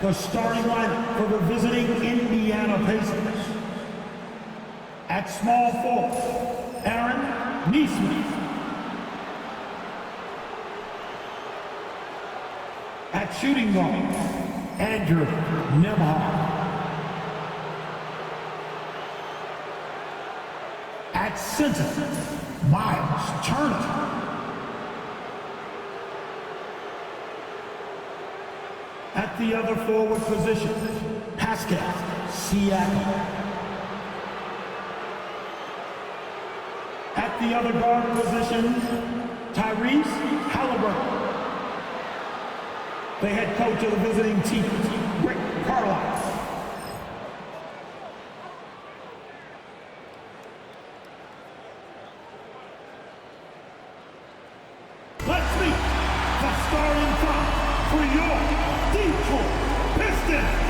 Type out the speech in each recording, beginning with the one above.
The starting lineup for the visiting Indiana Pacers. At small forward, Aaron Nesmith. At shooting guard, Andrew Nembhard. At center, Miles Turner. At the other forward position, Pascal Siakam. At the other guard position, Tyrese Halliburton. The head coach of the visiting team, Rick Carlisle. Let's meet the starting five for your Detroit Pistons.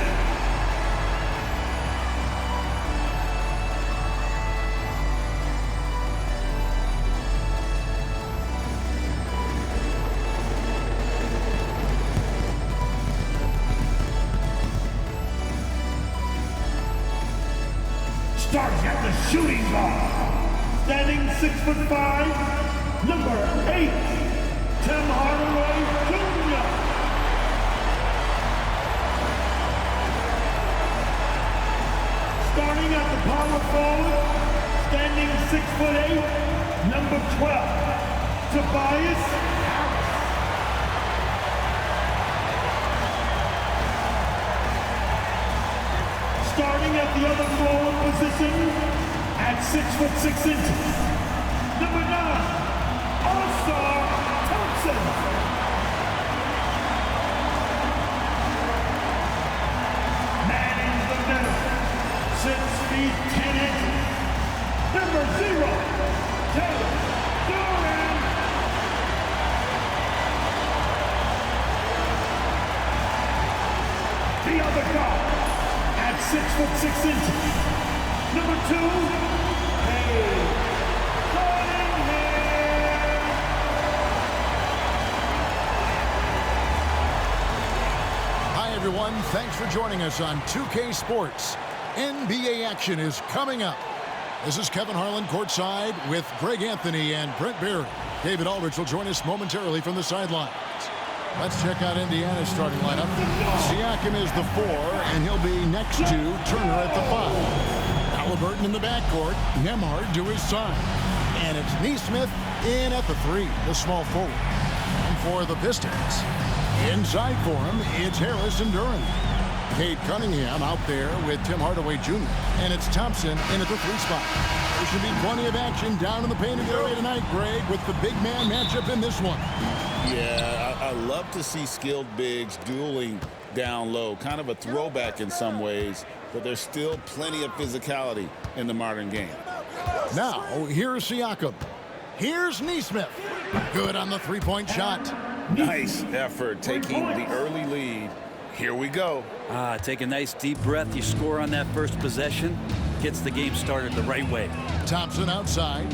Starts at the shooting guard, standing 6'5", number 8, Tim Hardaway Jr. Starting at the power forward, standing 6'8", number 12, Tobias Harris. Starting at the other forward position at 6'6", number 9, All-Star Thompson. Manning the middle, 6 feet 10 inches, number 0, Taylor Duran. The other guard, 6'6", number 2, Cade Cunningham. Hi everyone, thanks for joining us on 2K Sports. NBA action is coming up. This is Kevin Harlan courtside with Greg Anthony and Brent Barry. David Aldridge will join us momentarily from the sidelines. Let's check out Indiana's starting lineup. Siakam is the 4, and he'll be next to Turner at the 5. Halliburton in the backcourt, Nembhard to his side. And it's Nesmith in at the 3, the small forward. And for the Pistons, inside for him, it's Harris and Duran. Cade Cunningham out there with Tim Hardaway Jr. And it's Thompson in at the 3 spot. There should be plenty of action down in the painted area tonight, Greg, with the big man matchup in this one. Yeah, I love to see skilled bigs dueling down low. Kind of a throwback in some ways, but there's still plenty of physicality in the modern game. Now, here's Siakam. Here's Nesmith. Good on the three-point shot. Nice effort taking the early lead. Here we go. Take a nice deep breath. You score on that first possession. Gets the game started the right way. Thompson outside.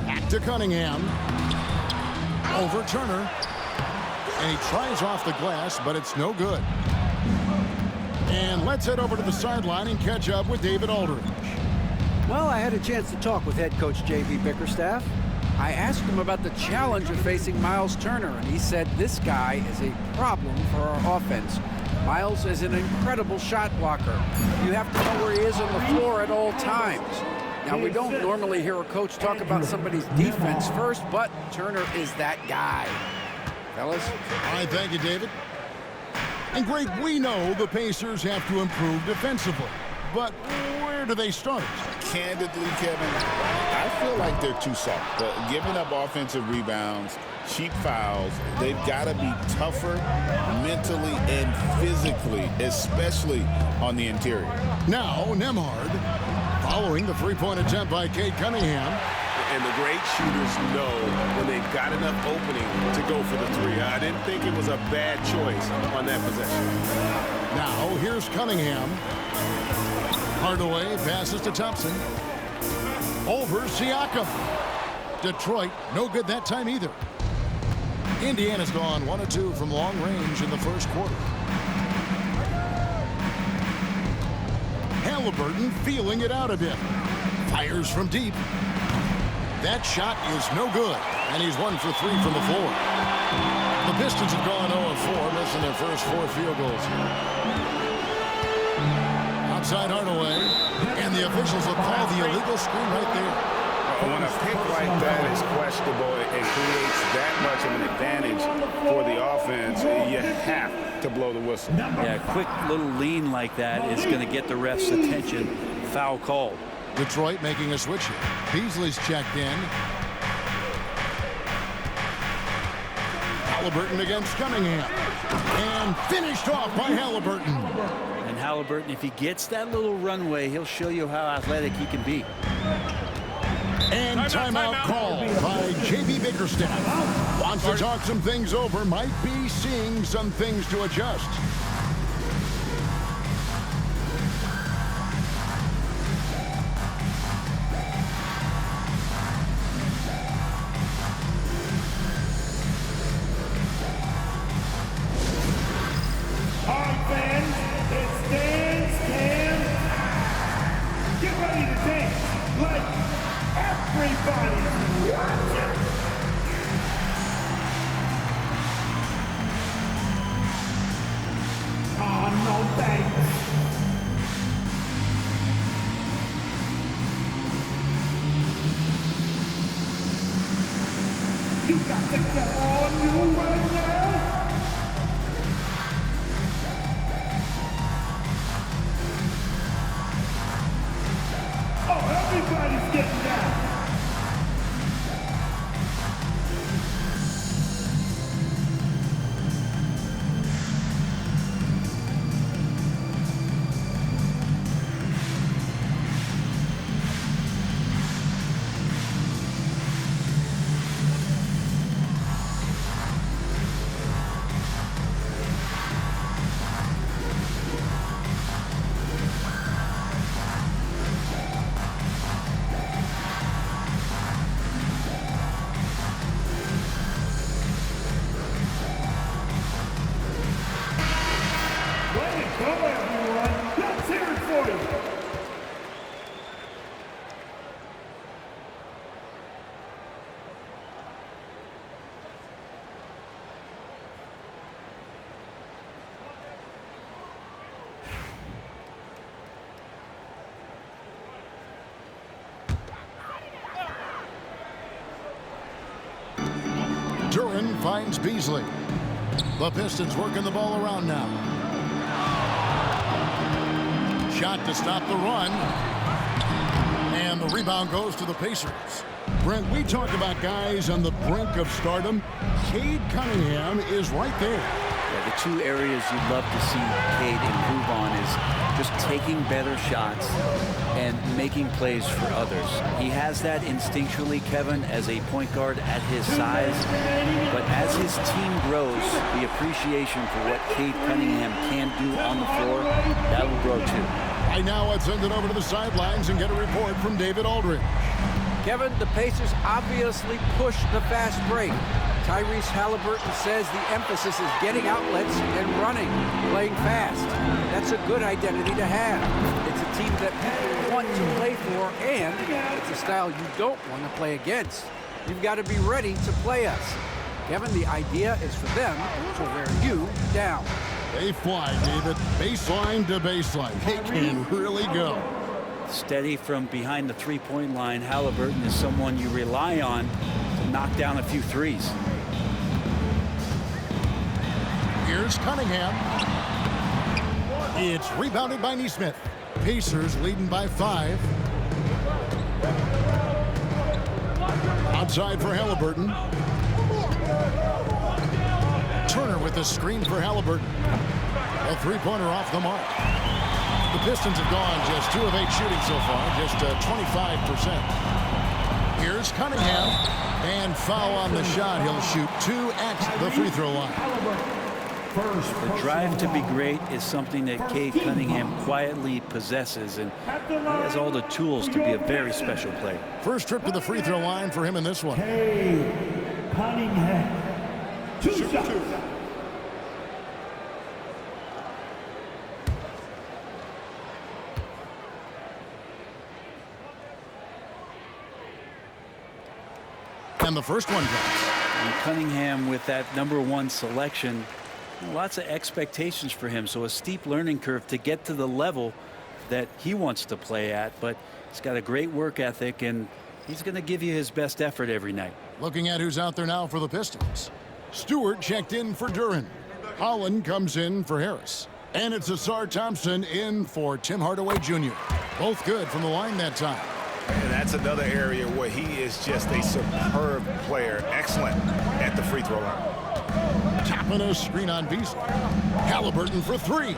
Back to Cunningham. Over Turner. And he tries off the glass, but it's no good. And let's head over to the sideline and catch up with David Aldridge. Well, I had a chance to talk with head coach J.B. Bickerstaff. I asked him about the challenge of facing Miles Turner, and he said this guy is a problem for our offense. Miles is an incredible shot blocker. You have to know where he is on the floor at all times. Now, we don't normally hear a coach talk about somebody's defense first, but Turner is that guy. Fellas? All right, thank you, David. And Greg, we know the Pacers have to improve defensively, but where do they start? Candidly, Kevin, I feel like they're too soft. Giving up offensive rebounds, cheap fouls, they've got to be tougher mentally and physically, especially on the interior. Now, Nembhard, following the three-point attempt by Cade Cunningham. And the great shooters know when they've got enough opening to go for the 3. I didn't think it was a bad choice on that possession. Now, here's Cunningham. Hardaway passes to Thompson. Over Siakam. Detroit, no good that time either. Indiana's gone 1 of 2 from long range in the first quarter. Halliburton feeling it out a bit. Fires from deep. That shot is no good, and he's 1 for 3 from the floor. The Pistons have gone 0 of 4, missing their first 4 field goals. Outside Hardaway, and the officials will call the illegal screen right there. When a pick like that is questionable, it creates that much of an advantage for the offense. You have to blow the whistle. Yeah, a quick little lean like that is going to get the ref's attention. Foul called. Detroit making a switch here. Beasley's checked in. Halliburton against Cunningham. And finished off by Halliburton. And Halliburton, if he gets that little runway, he'll show you how athletic he can be. And timeout called by J.B. Bickerstaff. Wants to talk some things over. Might be seeing some things to adjust. All right, fans, it's Dance Cam. Get ready to dance like everybody's watching. Oh, no thanks. You got the camera on you right now? Oh, everybody's getting down. Way to go, everyone. Let's hear it for you. Duran finds Beasley. The Pistons working the ball around now. Shot to stop the run. And the rebound goes to the Pacers. Brent, we talk about guys on the brink of stardom. Cade Cunningham is right there. Yeah, the two areas you'd love to see Cade improve on is just taking better shots and making plays for others. He has that instinctually, Kevin, as a point guard at his size. But as his team grows, the appreciation for what Cade Cunningham can do on the floor, that will grow too. Right now, let's send it over to the sidelines and get a report from David Aldridge. Kevin, the Pacers obviously pushed the fast break. Tyrese Halliburton says the emphasis is getting outlets and running, playing fast. That's a good identity to have. It's a team that people want to play for, and it's a style you don't want to play against. You've got to be ready to play us. Kevin, the idea is for them to wear you down. They fly, David. Baseline to baseline. They can really go. Steady from behind the three-point line, Halliburton is someone you rely on to knock down a few threes. Here's Cunningham. It's rebounded by Neesmith. Pacers leading by 5. Outside for Halliburton. Turner with the screen for Halliburton. A three-pointer off the mark. The Pistons have gone just 2 of 8 shooting so far, just 25%. Here's Cunningham, and foul on the shot. He'll shoot 2 at the free throw line. First, The drive to be great is something that Cade Cunningham quietly possesses, and he has all the tools to be a very special player. First trip to the free throw line for him in this one. Cade Cunningham. Two shots. And the first one drops. And Cunningham, with that #1 selection, lots of expectations for him, so a steep learning curve to get to the level that he wants to play at, but he's got a great work ethic, and he's going to give you his best effort every night. Looking at who's out there now for the Pistons. Stewart checked in for Duran. Holland comes in for Harris. And it's Asar Thompson in for Tim Hardaway Jr. Both good from the line that time. And that's another area where he is just a superb player. Excellent at the free throw line. Tapping a screen on Beasley. Halliburton for three.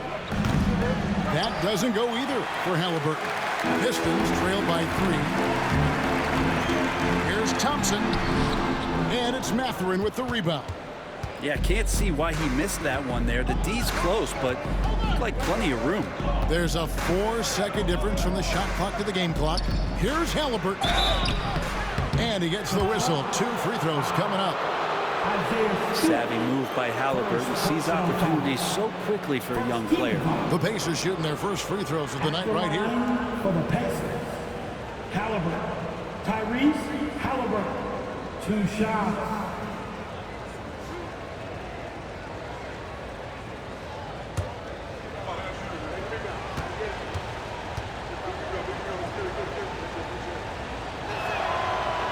That doesn't go either for Halliburton. Pistons trail by 3. Here's Thompson. And it's Mathurin with the rebound. Yeah, can't see why he missed that one there. The D's close, but looked like plenty of room. There's a 4-second difference from the shot clock to the game clock. Here's Halliburton. And he gets the whistle. 2 free throws coming up. Savvy move by Halliburton. Sees opportunities so quickly for a young player. The Pacers shooting their first free throws of the night right here. For the Pacers, Halliburton. Tyrese Halliburton. 2 shots.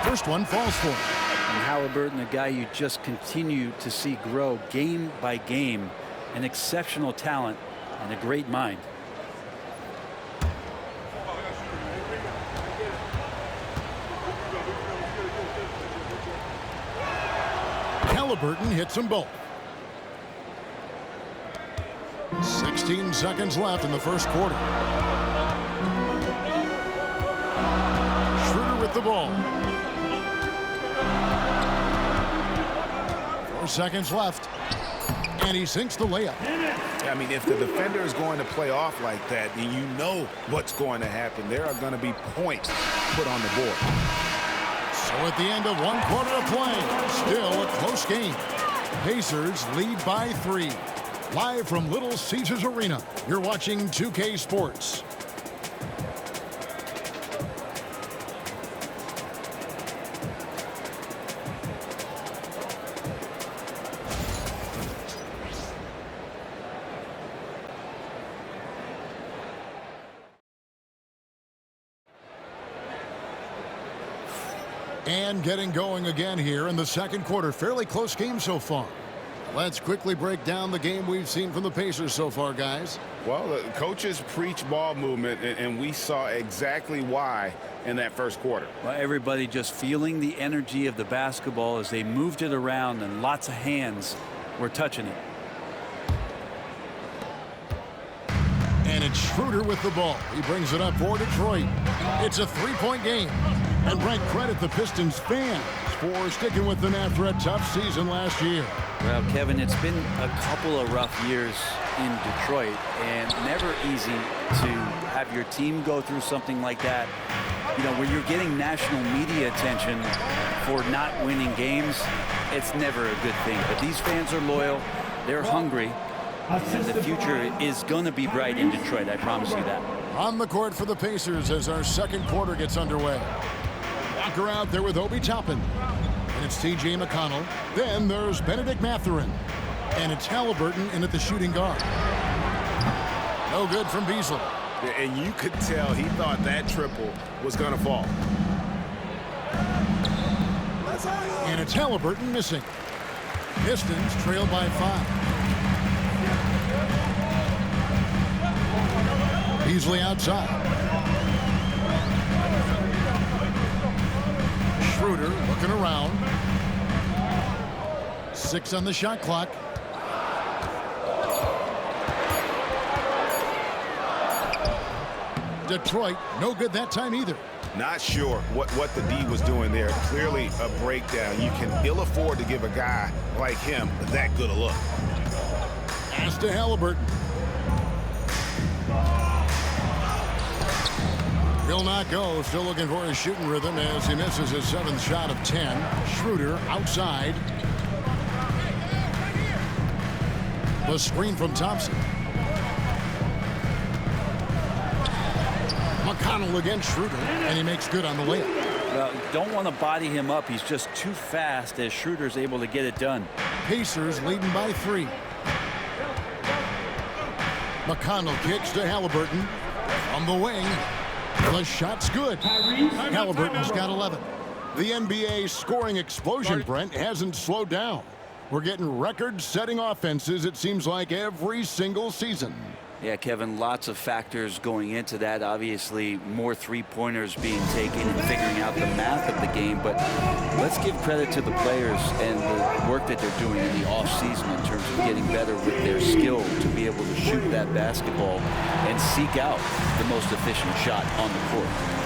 First one falls for him. And Halliburton, a guy you just continue to see grow game by game, an exceptional talent and a great mind. Halliburton hits them both. 16 seconds left in the first quarter. Schroeder with the ball. 4 seconds left. And he sinks the layup. I mean, if the defender is going to play off like that, then you know what's going to happen. There are going to be points put on the board. So at the end of 1 quarter of play, still a close game. Pacers lead by 3. Live from Little Caesars Arena, you're watching 2K Sports. And getting going again here in the second quarter. Fairly close game so far. Let's quickly break down the game we've seen from the Pacers so far, guys. Well, the coaches preach ball movement, and we saw exactly why in that first quarter. Well, everybody just feeling the energy of the basketball as they moved it around, and lots of hands were touching it. And it's Schroeder with the ball. He brings it up for Detroit. It's a 3-point game. And Brent, credit the Pistons fans for sticking with them after a tough season last year. Well, Kevin, it's been a couple of rough years in Detroit, and never easy to have your team go through something like that. You know, where you're getting national media attention for not winning games, it's never a good thing. But these fans are loyal, they're hungry, and the future is going to be bright in Detroit, I promise you that. On the court for the Pacers as our second quarter gets underway. Walker out there with Obi Toppin. And it's T.J. McConnell. Then there's Benedict Mathurin. And it's Halliburton in at the shooting guard. No good from Beasley. And you could tell he thought that triple was going to fall. And it's Halliburton missing. Pistons trail by 5. Beasley outside. Schroeder looking around. 6 on the shot clock. Detroit, no good that time either. Not sure what the D was doing there. Clearly a breakdown. You can ill afford to give a guy like him that good a look. Pass to Halliburton. He'll not go. Still looking for his shooting rhythm as he misses his 7th shot of 10. Schroeder outside. The screen from Thompson. McConnell against Schroeder, and he makes good on the layup. Well, you don't want to body him up. He's just too fast as Schroeder's able to get it done. Pacers leading by 3. McConnell kicks to Halliburton from the wing. The shot's good. Halliburton's got 11. The NBA scoring explosion, Brent, hasn't slowed down. We're getting record-setting offenses, it seems like, every single season. Yeah, Kevin, lots of factors going into that. Obviously, more three-pointers being taken and figuring out the math of the game. But let's give credit to the players and the work that they're doing in the offseason in terms of getting better with their skill to be able to shoot that basketball and seek out the most efficient shot on the court.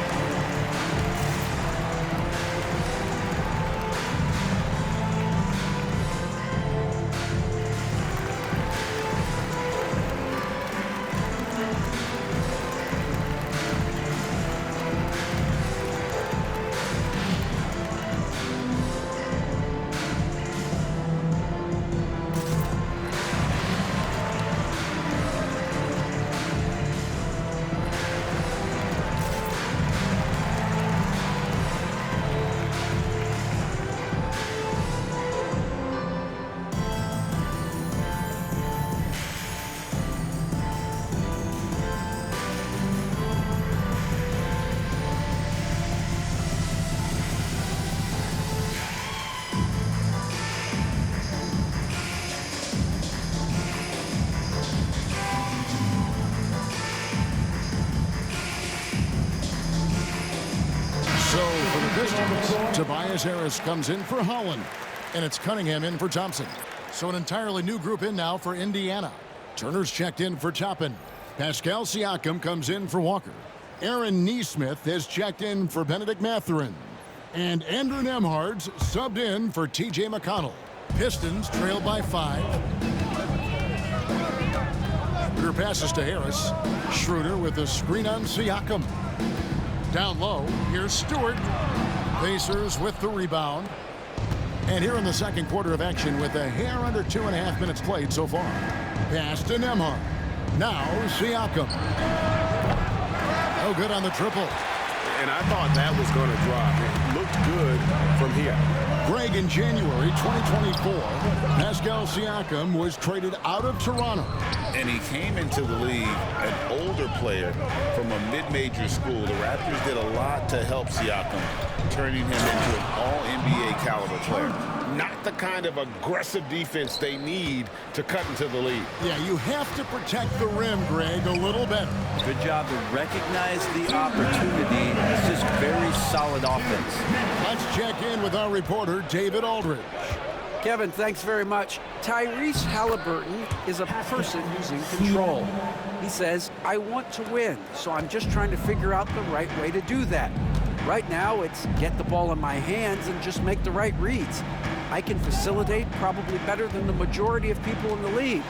Tobias Harris comes in for Holland, and it's Cunningham in for Thompson. So an entirely new group in now for Indiana. Turner's checked in for Toppin. Pascal Siakam comes in for Walker. Aaron Nesmith has checked in for Benedict Mathurin. And Andrew Nembhard's subbed in for T.J. McConnell. Pistons trail by 5. Schroeder passes to Harris. Schroeder with the screen on Siakam. Down low, here's Stewart. Pacers with the rebound. And here in the second quarter of action with a hair under 2.5 minutes played so far. Pass to Nembhard. Now Siakam. No good on the triple. And I thought that was going to drop. It looked good from here. Greg, in January 2024, Pascal Siakam was traded out of Toronto. And he came into the league an older player from a mid-major school. The Raptors did a lot to help Siakam, turning him into an all-NBA caliber player. Not the kind of aggressive defense they need to cut into the league. Yeah, you have to protect the rim, Greg, a little better. Good job to recognize the opportunity. It's just very solid offense. Let's check in with our reporter, David Aldridge. Kevin, thanks very much. Tyrese Halliburton is a person who's in control. He says, I want to win, so I'm just trying to figure out the right way to do that. Right now, it's get the ball in my hands and just make the right reads. I can facilitate probably better than the majority of people in the league.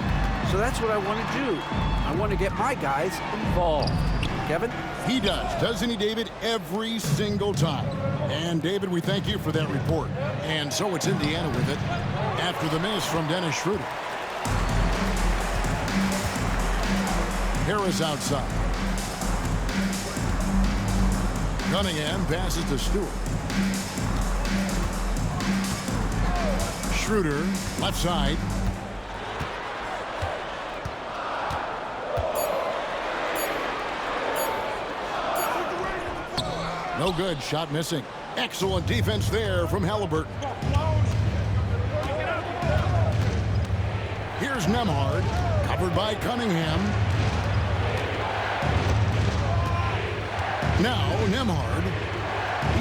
So that's what I want to do. I want to get my guys involved. Kevin? He does, doesn't he, David? Every single time. And, David, we thank you for that report. And so it's Indiana with it after the miss from Dennis Schroeder. Harris outside. Cunningham passes to Stewart. Schroeder, left side. No good, shot missing. Excellent defense there from Halliburton. Here's Nembhard, covered by Cunningham. Now Nembhard,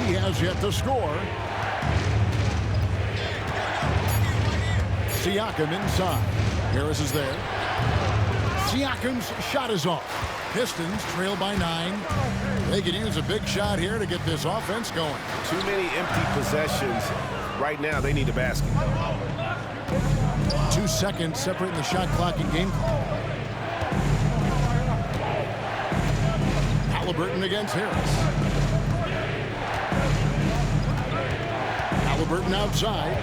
he has yet to score. Siakam inside. Harris is there. Siakam's shot is off. Pistons trail by 9. They could use a big shot here to get this offense going. Too many empty possessions. Right now, they need a basket. 2 seconds separating the shot clock and game clock. Halliburton against Harris. Halliburton outside.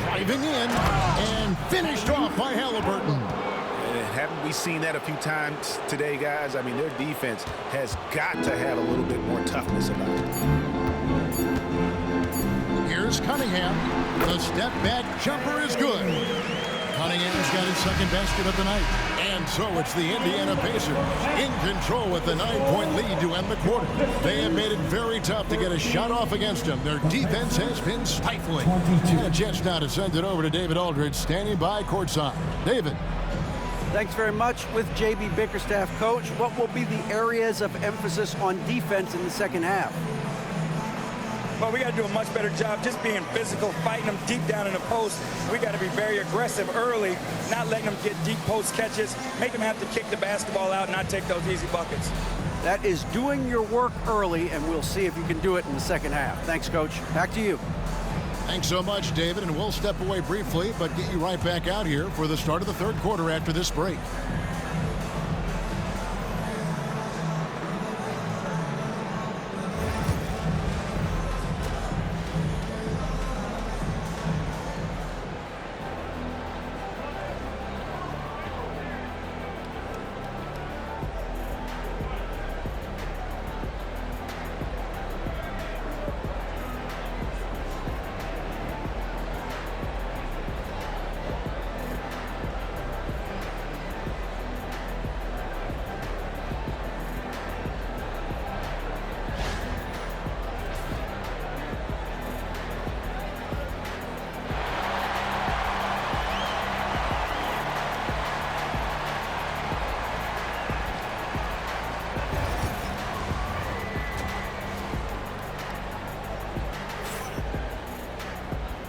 Driving in and finished off by Halliburton. Haven't we seen that a few times today, guys? I mean, their defense has got to have a little bit more toughness about it. Here's Cunningham. The step back jumper is good. Cunningham's got his second basket of the night. And so it's the Indiana Pacers in control with the 9-point lead to end the quarter. They have made it very tough to get a shot off against them. Their defense has been stifling. And a chance now to send it over to David Aldridge, standing by courtside. David. Thanks very much. With J.B. Bickerstaff, Coach, what will be the areas of emphasis on defense in the second half? Well, we got to do a much better job just being physical, fighting them deep down in the post. We got to be very aggressive early, not letting them get deep post catches, make them have to kick the basketball out and not take those easy buckets. That is doing your work early, and we'll see if you can do it in the second half. Thanks, Coach. Back to you. Thanks so much, David, and we'll step away briefly, but get you right back out here for the start of the third quarter after this break.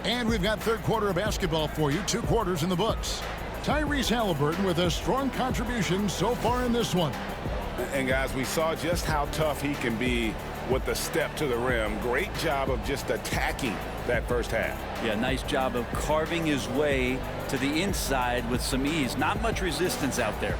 And we've got third quarter of basketball for you, 2 quarters in the books. Tyrese Halliburton with a strong contribution so far in this one. And guys, we saw just how tough he can be with the step to the rim. Great job of just attacking that first half. Yeah, nice job of carving his way to the inside with some ease. Not much resistance out there.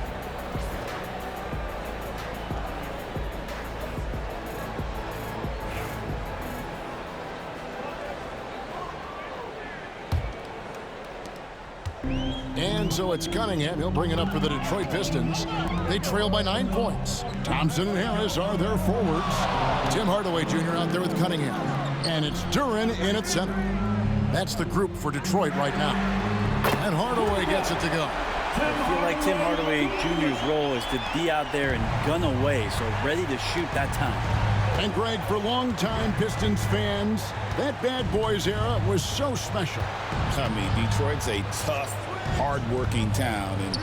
And so it's Cunningham. He'll bring it up for the Detroit Pistons. They trail by 9 points. Thompson and Harris are their forwards. Tim Hardaway Jr. out there with Cunningham. And it's Duren in at center. That's the group for Detroit right now. And Hardaway gets it to go. I feel like Tim Hardaway Jr.'s role is to be out there and gun away, so ready to shoot that time. And Greg, for longtime Pistons fans, that bad boys era was so special. I mean, Detroit's a tough, hard-working town, and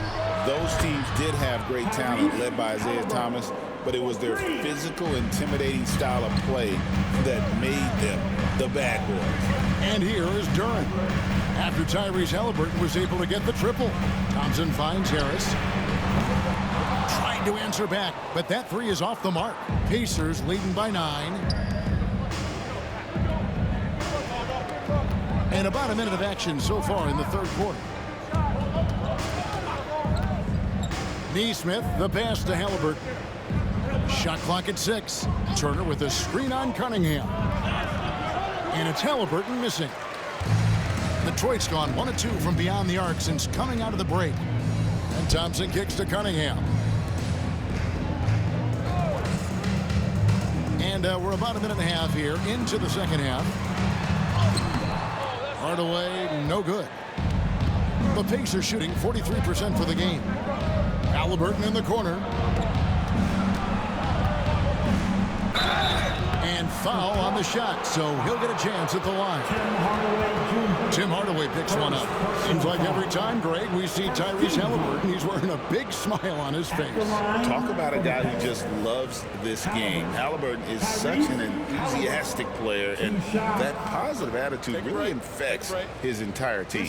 those teams did have great talent led by Isaiah Thomas, but it was their physical, intimidating style of play that made them the bad boys. And here is Duren. After Tyrese Halliburton was able to get the triple, Thompson finds Harris. Trying to answer back, but that three is off the mark. Pacers leading by 9. And about a minute of action so far in the third quarter. Neesmith, the pass to Halliburton. Shot clock at 6. Turner with a screen on Cunningham. And it's Halliburton missing. Detroit's gone 1 of 2 from beyond the arc since coming out of the break. And Thompson kicks to Cunningham. And we're about a minute and a half here into the second half. Hardaway, no good. The Pacers shooting 43% for the game. Halliburton in the corner. And foul on the shot, so he'll get a chance at the line. Tim Hardaway picks one up. Seems like every time, Greg, we see Tyrese Halliburton, he's wearing a big smile on his face. Talk about a guy who just loves this game. Halliburton is such an enthusiastic player, and that positive attitude really infects his entire team.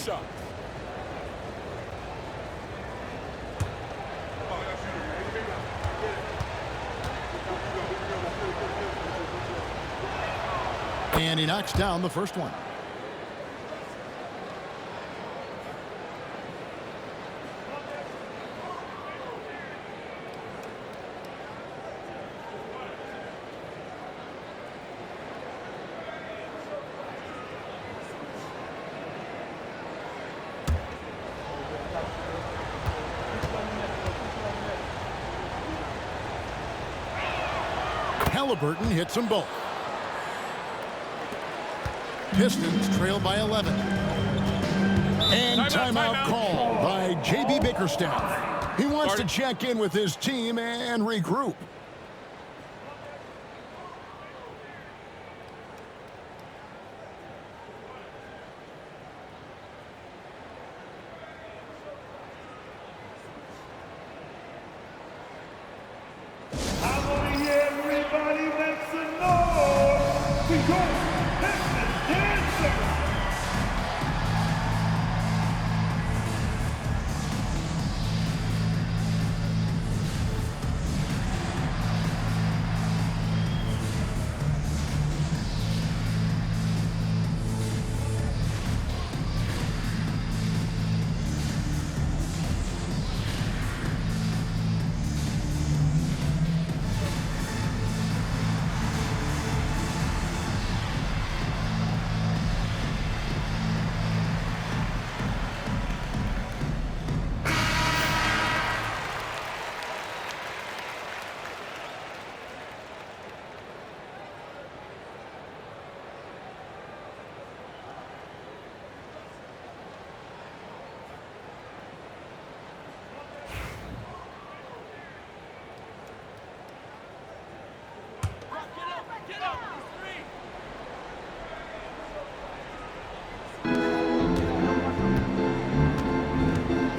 And he knocks down the first one. Halliburton hits them both. Pistons trail by 11. And timeout called by J.B. Bickerstaff. He wants to check in with his team and regroup. Everybody makes some noise to your Pistons dancer.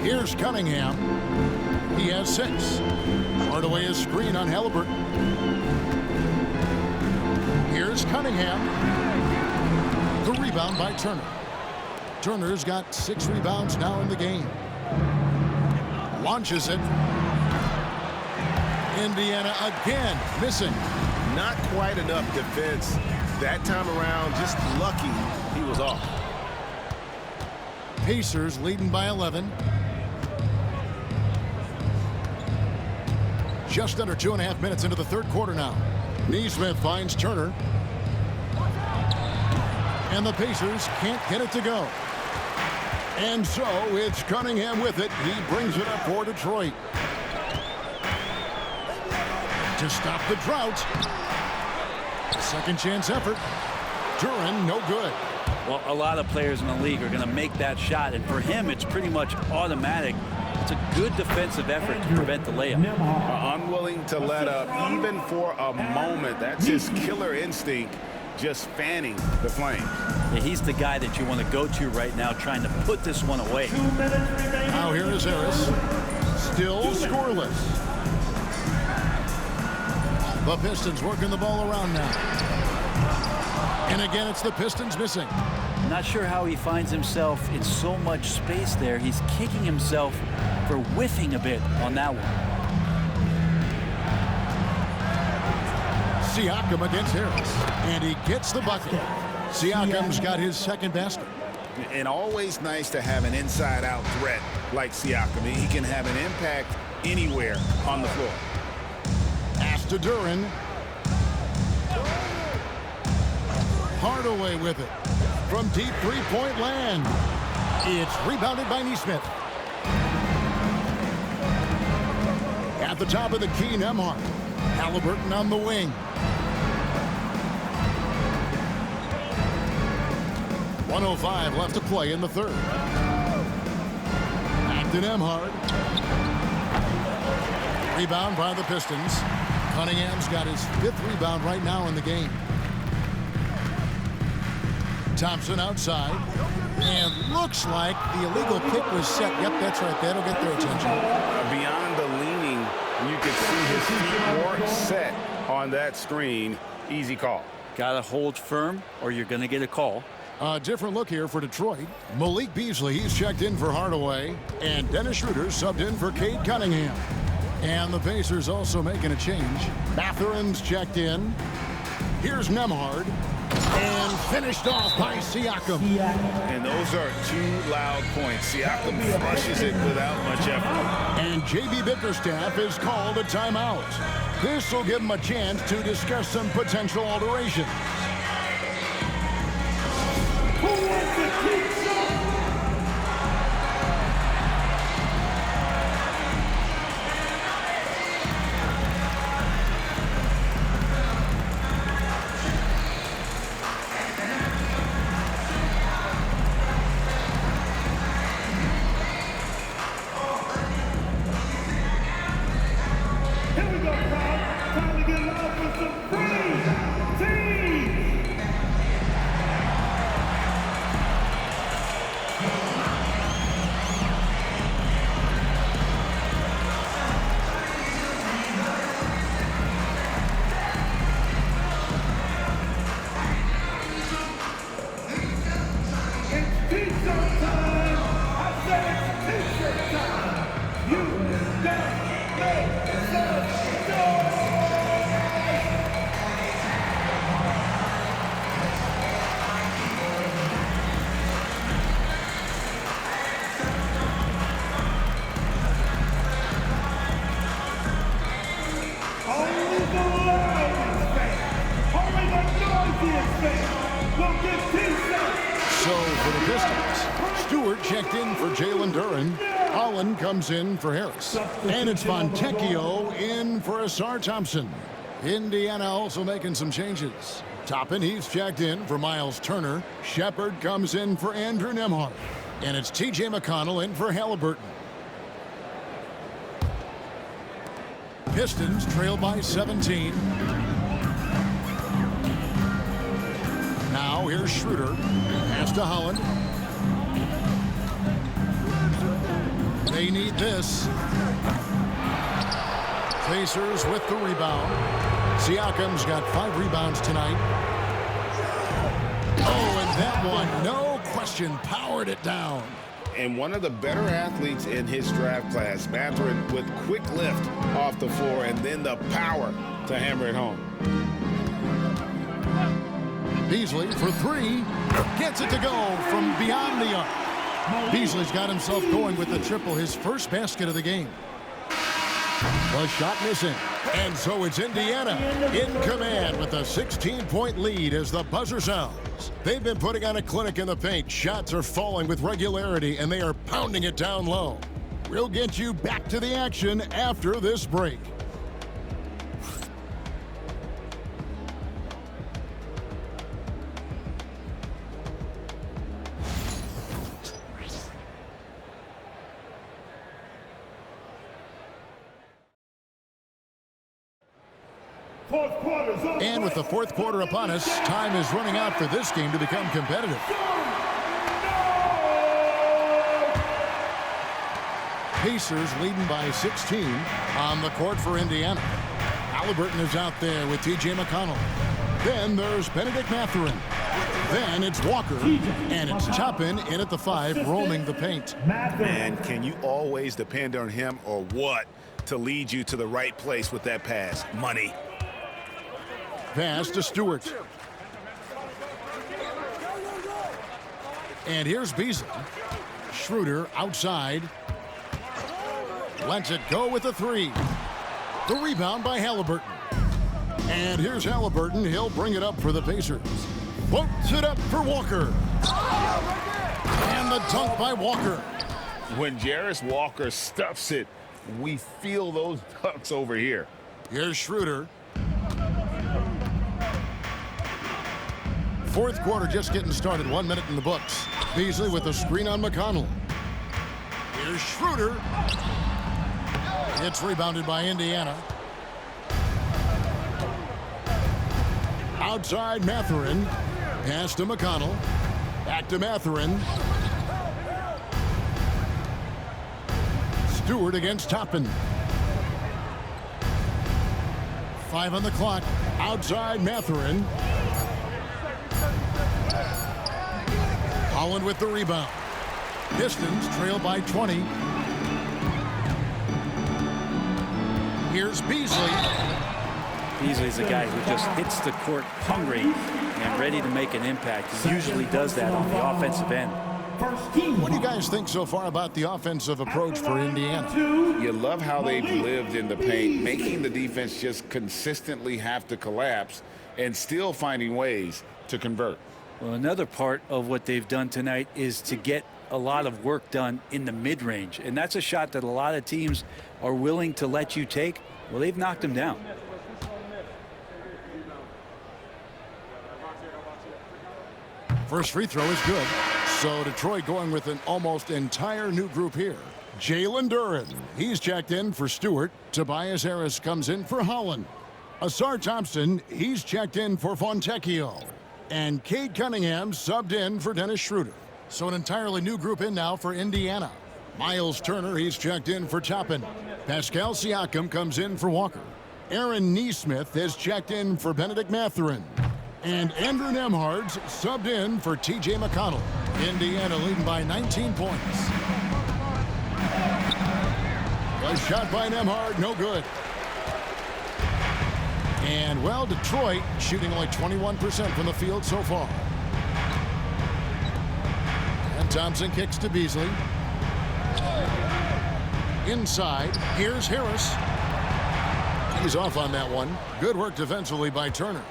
Here's Cunningham. He has 6. Hardaway is screen on Halliburton. Here's Cunningham. The rebound by Turner. Turner's got 6 rebounds now in the game. Launches it. Indiana again missing. Not quite enough defense that time around. Just lucky he was off. Pacers leading by 11. Just under 2.5 minutes into the third quarter now. Neesmith finds Turner. And the Pacers can't get it to go. And so it's Cunningham with it. He brings it up for Detroit. To stop the drought. Second chance effort. Duran, no good. Well, a lot of players in the league are going to make that shot, and for him, it's pretty much automatic. It's a good defensive effort to prevent the layup. Unwilling to let up, even for a moment. That's his killer instinct, just fanning the flame. Yeah, he's the guy that you want to go to right now, trying to put this one away. Now here is Harris. Still scoreless. The Pistons working the ball around now. And again, it's the Pistons missing. Not sure how he finds himself in so much space there. He's kicking himself for whiffing a bit on that one. Siakam against Harris. And he gets the bucket. Siakam's got his second basket. And always nice to have an inside-out threat like Siakam. He can have an impact anywhere on the floor. Pass to Duran. Hardaway with it. From deep three-point land. It's rebounded by Neesmith. At the top of the key, Nembhard. Halliburton on the wing. 1:05 left to play in the third. Back to Nembhard. Rebound by the Pistons. Cunningham's got his 5th rebound right now in the game. Thompson outside. And looks like the illegal pick was set. Yep, that's right. That'll get their attention. Beyond the leaning, you can see his feet weren't set on that screen. Easy call. Got to hold firm or you're going to get a call. A different look here for Detroit. Malik Beasley, he's checked in for Hardaway. And Dennis Schroeder subbed in for Cade Cunningham. And the Pacers also making a change. Mathurin's checked in. Here's Nembhard. And finished off by Siakam. And those are 2 loud points. Siakam flushes it without much effort. And J.B. Bickerstaff is called a timeout. This will give him a chance to discuss some potential alterations. Who wants to keep some? T-shirt time! I said it's T-shirt time! You gotta make some noise! Only the loudest fans, only the noisiest fans will get T-shirts! So for the Pistons, Stewart checked in for Jalen Duren. Holland comes in for Harris. And it's Fontecchio in for Asar Thompson. Indiana also making some changes. Toppin, he's checked in for Miles Turner. Shepard comes in for Andrew Nembhard. And it's T.J. McConnell in for Halliburton. Pistons trail by 17. Now here's Schroeder. Pass to Holland. They need this. Pacers with the rebound. Siakam's got 5 rebounds tonight. Oh, and that one, no question, powered it down. And one of the better athletes in his draft class, Mathurin, with quick lift off the floor and then the power to hammer it home. Beasley for 3, gets it to go from beyond the arc. Beasley's got himself going with the triple, his first basket of the game. The shot missing, and so it's Indiana in command with a 16-point lead as the buzzer sounds. They've been putting on a clinic in the paint. Shots are falling with regularity, and they are pounding it down low. We'll get you back to the action after this break. And with the fourth quarter upon us, time is running out for this game to become competitive. Pacers leading by 16 on the court for Indiana. Halliburton is out there with T.J. McConnell. Then there's Benedict Mathurin. Then it's Walker, and it's Toppin in at the 5, roaming the paint. And can you always depend on him or what to lead you to the right place with that pass? Money. Pass to Stewart. And here's Beasley. Schroeder outside. Lets it go with a 3. The rebound by Halliburton. And here's Halliburton. He'll bring it up for the Pacers. Floats it up for Walker. And the dunk by Walker. When Jarris Walker stuffs it, we feel those dunks over here. Here's Schroeder. Fourth quarter just getting started. 1 minute in the books. Beasley with a screen on McConnell. Here's Schroeder. It's rebounded by Indiana. Outside Mathurin. Pass to McConnell. Back to Mathurin. Stewart against Toppin. 5 on the clock. Outside Mathurin. Holland with the rebound. Pistons trail by 20. Here's Beasley. Beasley's a guy who just hits the court hungry and ready to make an impact. He usually does that on the offensive end. What do you guys think so far about the offensive approach for Indiana? You love how they've lived in the paint, making the defense just consistently have to collapse and still finding ways to convert. Well, another part of what they've done tonight is to get a lot of work done in the mid-range. And that's a shot that a lot of teams are willing to let you take. Well, they've knocked them down. First free throw is good. So Detroit going with an almost entire new group here. Jalen Duren. He's checked in for Stewart. Tobias Harris comes in for Holland. Asar Thompson, he's checked in for Fontecchio. And Cade Cunningham subbed in for Dennis Schroeder. So an entirely new group in now for Indiana. Miles Turner, he's checked in for Toppin. Pascal Siakam comes in for Walker. Aaron Nesmith has checked in for Benedict Mathurin. And Andrew Nembhard's subbed in for T.J. McConnell. Indiana leading by 19 points. A shot by Nembhard, no good. And, well, Detroit shooting only 21% from the field so far. And Thompson kicks to Beasley. Inside, here's Harris. He's off on that one. Good work defensively by Turner.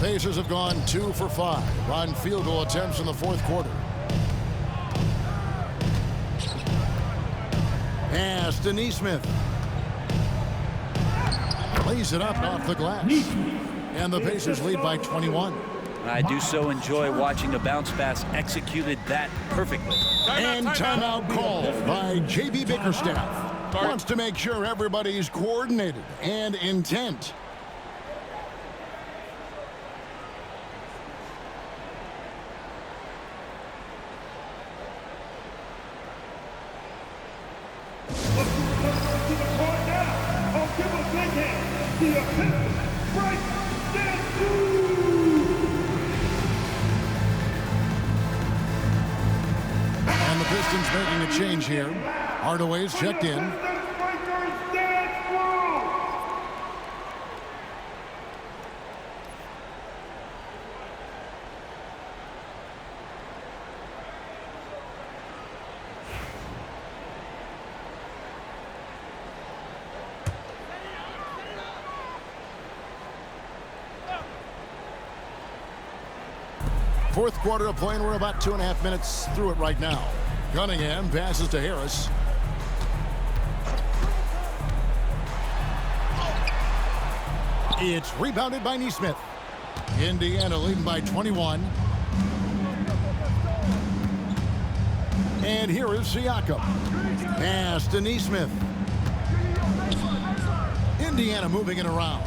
Pacers have gone 2 for 5 on field goal attempts in the fourth quarter. Pass to Nesmith. Lays it up off the glass. And the Pacers lead by 21. I do so enjoy watching a bounce pass executed that perfectly. And timeout called by J.B. Bickerstaff. Wants to make sure everybody's coordinated and intent. And the Pistons making a change here. Hardaway's checked in. Fourth quarter of play, and we're about 2.5 minutes through it right now. Cunningham passes to Harris. It's rebounded by Nesmith. Indiana leading by 21. And here is Siakam. Pass to Nesmith. Indiana moving it around.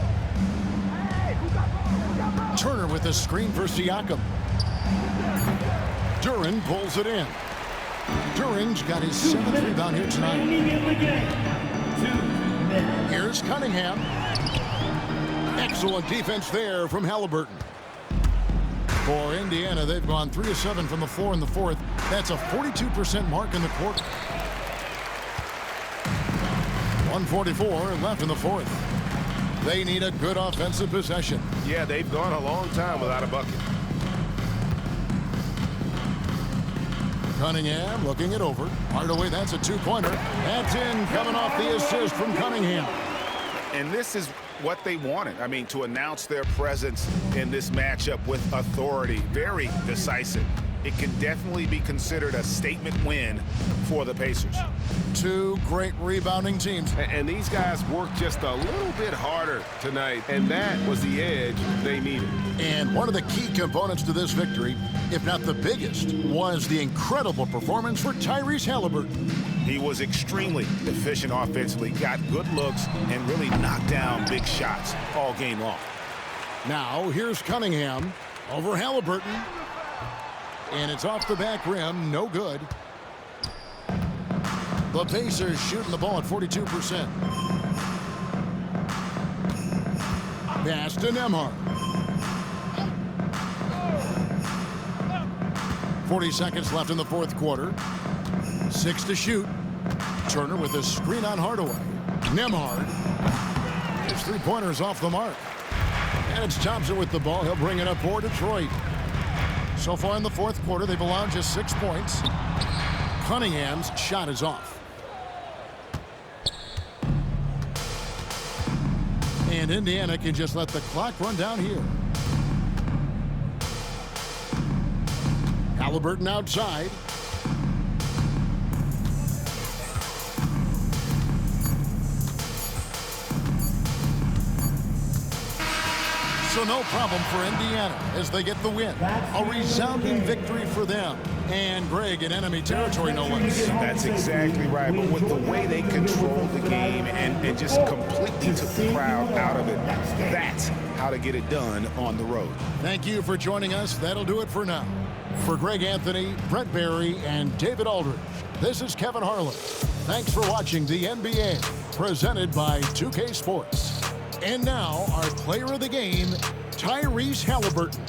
Turner with a screen for Siakam. Duran pulls it in. Duran's got his 7th rebound here tonight. Here's Cunningham. Excellent defense there from Halliburton. For Indiana, they've gone 3 of 7 from the floor in the fourth. That's a 42% mark in the quarter. 1:44 left in the fourth. They need a good offensive possession. Yeah, they've gone a long time without a bucket. Cunningham looking it over. Hardaway, that's a 2-pointer. That's in, coming off the assist from Cunningham. And this is what they wanted. I mean, to announce their presence in this matchup with authority. Very decisive. It can definitely be considered a statement win for the Pacers. Two great rebounding teams. And these guys worked just a little bit harder tonight, and that was the edge they needed. And one of the key components to this victory, if not the biggest, was the incredible performance for Tyrese Halliburton. He was extremely efficient offensively, got good looks, and really knocked down big shots all game long. Now, here's Cunningham over Halliburton. And it's off the back rim, no good. The Pacers shooting the ball at 42%. Pass to Nembhard. 40 seconds left in the fourth quarter. 6 to shoot. Turner with a screen on Hardaway. Nembhard. His 3-pointer's off the mark. And it's Thompson with the ball. He'll bring it up for Detroit. So far in the fourth quarter, they've allowed just 6 points. Cunningham's shot is off. And Indiana can just let the clock run down here. Halliburton outside. So no problem for Indiana as they get the win. A resounding victory for them. And Greg in enemy territory, no less. That's exactly right. But with the way they controlled the game and just completely took the crowd out of it, that's how to get it done on the road. Thank you for joining us. That'll do it for now. For Greg Anthony, Brett Barry, and David Aldridge, this is Kevin Harlan. Thanks for watching the NBA, presented by 2K Sports. And now, our player of the game, Tyrese Halliburton.